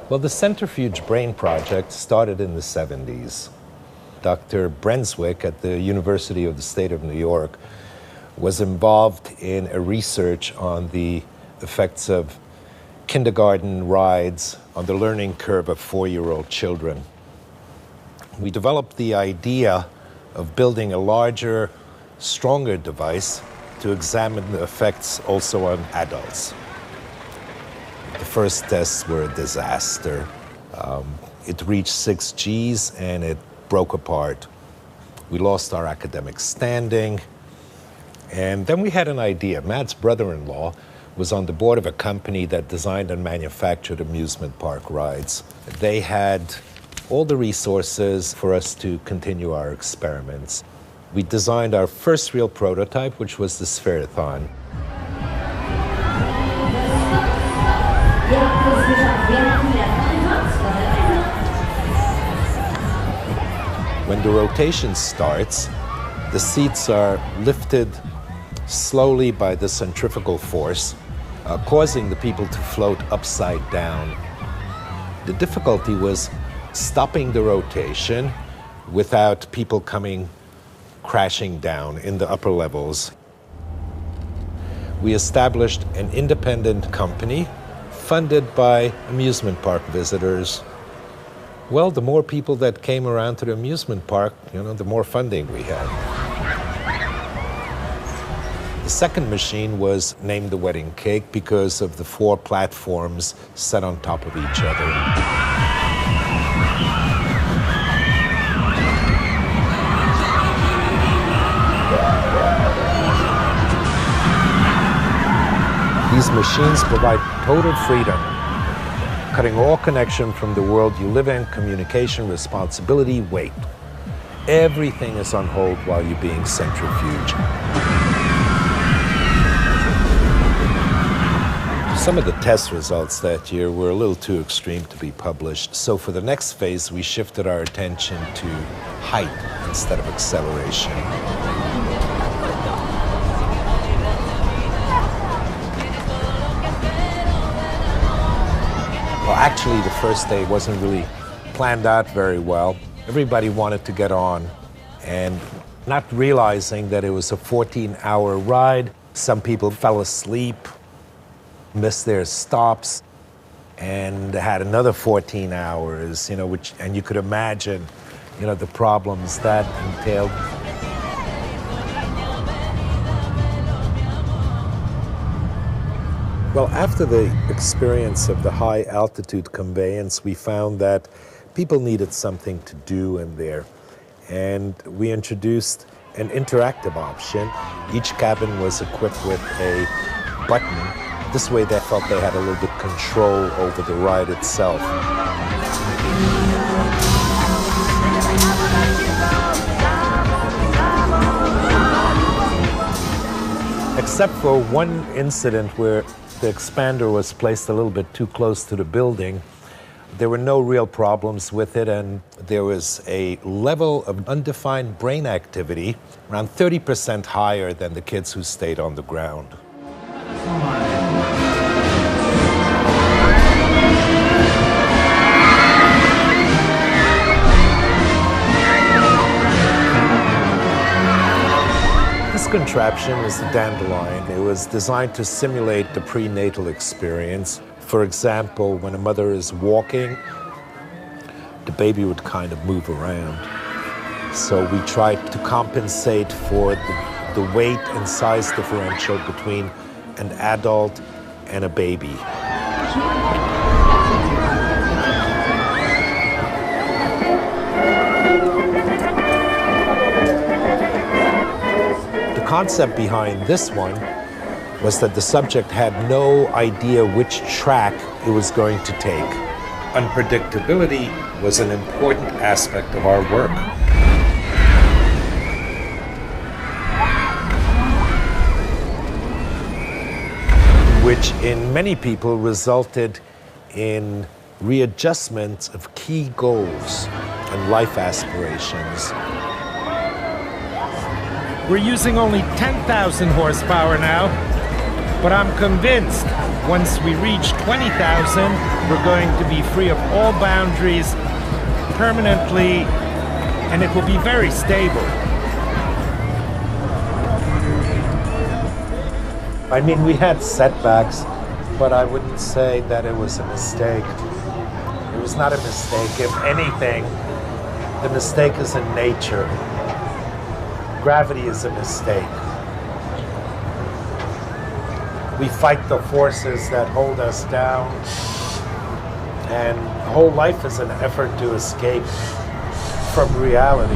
Well, the Centrifuge Brain Project started in the 70s. Dr. Brenswick at the University of the State of New York was involved in a research on the effects of kindergarten rides on the learning curve of 4-year-old children. We developed the idea of building a larger, stronger device to examine the effects also on adults. The first tests were a disaster. It reached 6 Gs and it broke apart. We lost our academic standing. And then we had an idea. Matt's brother-in-law was on the board of a company that designed and manufactured amusement park rides. They had all the resources for us to continue our experiments. We designed our first real prototype, which was the Sphere-a-thon. When the rotation starts, the seats are lifted slowly by the centrifugal force, causing the people to float upside down. The difficulty was stopping the rotation without people coming crashing down in the upper levels. We established an independent company funded by amusement park visitors. Well, the more people that came around to the amusement park, the more funding we had. The second machine was named the Wedding Cake because of the 4 platforms set on top of each other. These machines provide total freedom, cutting all connection from the world you live in, communication, responsibility, weight. Everything is on hold while you're being centrifuged. Some of the test results that year were a little too extreme to be published, so for the next phase, we shifted our attention to height instead of acceleration. Well, actually, the first day wasn't really planned out very well. Everybody wanted to get on, and not realizing that it was a 14-hour ride, some people fell asleep, missed their stops, and had another 14 hours, and you could imagine, the problems that entailed. Well, after the experience of the high altitude conveyance, we found that people needed something to do in there. And we introduced an interactive option. Each cabin was equipped with a button. This way they felt they had a little bit control over the ride itself. Except for one incident where the expander was placed a little bit too close to the building, there were no real problems with it, and there was a level of undefined brain activity around 30% higher than the kids who stayed on the ground. This contraption is the dandelion. It was designed to simulate the prenatal experience. For example, when a mother is walking, the baby would kind of move around. So we tried to compensate for the weight and size differential between an adult and a baby. The concept behind this one was that the subject had no idea which track it was going to take. Unpredictability was an important aspect of our work. Which in many people resulted in readjustment of key goals and life aspirations. We're using only 10,000 horsepower now. But I'm convinced once we reach 20,000, we're going to be free of all boundaries permanently, and it will be very stable. I mean, we had setbacks, but I wouldn't say that it was a mistake. It was not a mistake. If anything, the mistake is in nature. Gravity is a mistake. We fight the forces that hold us down, and whole life is an effort to escape from reality.